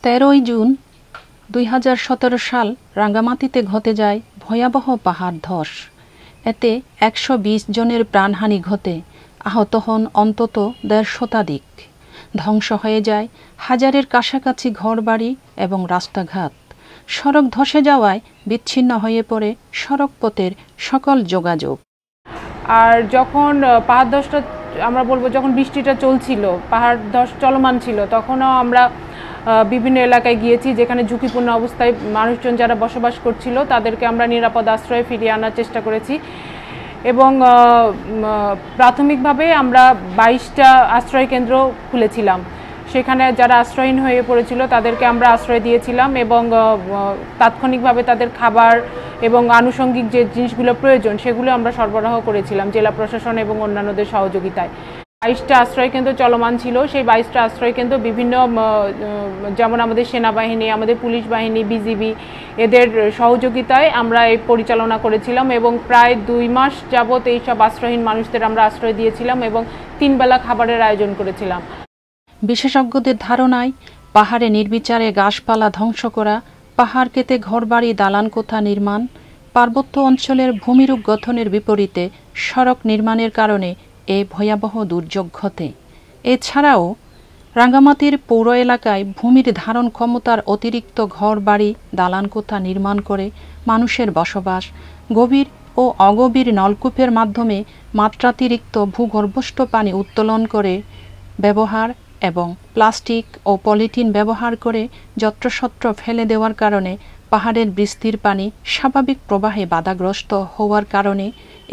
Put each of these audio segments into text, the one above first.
13ই June 2017 সাল রাঙ্গামাটিতে ঘটে যায় ভয়াবহ পাহাড় ধস। এতে 120 জনের প্রাণহানি ঘটে, আহত হন অন্তত 150 শতাধিক। ধ্বংস হয়ে যায় হাজারের কাছাকাছি ঘরবাড়ি এবং রাস্তাঘাট। সড়ক ধসে যাওয়ায় বিচ্ছিন্ন হয়ে পড়ে সড়কপথের সকল যোগাযোগ। আর যখন পাহাড় ধসটা আমরা বলবো, যখন বৃষ্টিটা চলছিল, পাহাড় ধস চলমান ছিল, তখনও আমরা বিভিন্ন এলাকায় গিয়েছি যেখানে ঝুঁকিপূর্ণ অবস্থায় মানুষজন যারা বসবাস করছিল তাদেরকে আমরা নিরাপদ আশ্রয়ে ফিরিয়ে আনার চেষ্টা করেছি। এবং প্রাথমিকভাবে আমরা 22টা আশ্রয় কেন্দ্র খুলেছিলাম। সেখানে যারা আশ্রয়হীন হয়ে পড়েছিল তাদেরকে আমরা আশ্রয় দিয়েছিলাম এবং তাৎক্ষণিকভাবে তাদের খাবার এবং আনুষঙ্গিক যে জিনিসগুলো প্রয়োজন সেগুলো আমরা সরবরাহ করেছিলাম জেলা প্রশাসন এবং অন্যান্যদের সহযোগিতায়। 22টা আশ্রয়কেন্দ্র চলমান ছিল। সেই 22টা আশ্রয়কেন্দ্র বিভিন্ন, যেমন আমাদের সেনাবাহিনী, আমাদের পুলিশ বাহিনী, বিজিবি, এদের সহযোগিতায় আমরা এই পরিচালনা করেছিলাম এবং প্রায় 2 মাস যাবৎ এই সব আশ্রয়হীন মানুষদের আমরা আশ্রয় দিয়েছিলাম এবং 3 বেলা খাবারের আয়োজন করেছিলাম। বিশেষজ্ঞদের ধারণায় পাহাড়ে নির্বিচারে গাছপালা ধ্বংস করা, পাহাড় কেটে ঘরবাড়ি দালানকোঠা নির্মাণ, পার্বত্য অঞ্চলের ভূমিরূপ গঠনের বিপরীতে সড়ক নির্মাণের কারণে এ ভয়াবহ দুর্যোগ ঘটে। এছাড়াও রাঙ্গামাটির পৌর এলাকায় ভূমির ধারণ ক্ষমতার অতিরিক্ত ঘরবাড়ি দালানকোঠা নির্মাণ করে মানুষের বসবাস, গভীর ও অগভীর নলকূপের মাধ্যমে মাত্রাতিরিক্ত ভূগর্ভস্থ পানি উত্তোলন করে ব্যবহার এবং প্লাস্টিক ও পলিথিন ব্যবহার করে যত্রসত্র ফেলে দেওয়ার কারণে পাহাড়ের বৃষ্টির পানি স্বাভাবিক প্রবাহে বাধাগ্রস্ত হওয়ার কারণে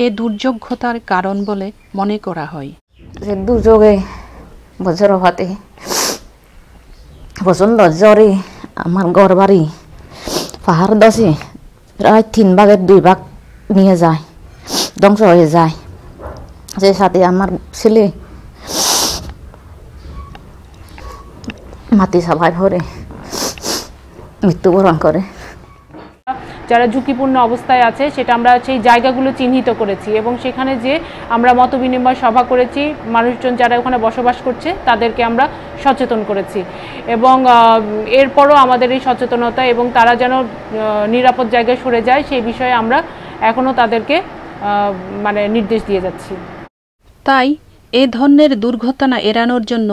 এ দুর্যোগ ঘটার কারণ বলে মনে করা হয়। যে দুর্যোগে বজ্রপাতে প্রচণ্ড জ্বরে আমার ঘর বাড়ি পাহাড় ধসে প্রায় 3 ভাগের 2 ভাগ নিয়ে যায়, ধ্বংস হয়ে যায়। যে সাথে আমার ছেলে মাটি চাপায় পড়ে মৃত্যুবরণ করে। যারা ঝুঁকিপূর্ণ অবস্থায় আছে সেটা আমরা সেই জায়গাগুলো চিহ্নিত করেছি এবং সেখানে যে আমরা মতবিনিময় সভা করেছি, মানুষজন যারা ওখানে বসবাস করছে তাদেরকে আমরা সচেতন করেছি এবং এরপরও আমাদের এই সচেতনতা এবং তারা যেন নিরাপদ জায়গায় সরে যায় সেই বিষয়ে আমরা এখনও তাদেরকে নির্দেশ দিয়ে যাচ্ছি। তাই এ ধরনের দুর্ঘটনা এড়ানোর জন্য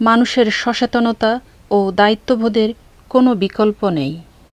মানুষের সচেতনতা ও দায়িত্ববোধের কোনো বিকল্প নেই।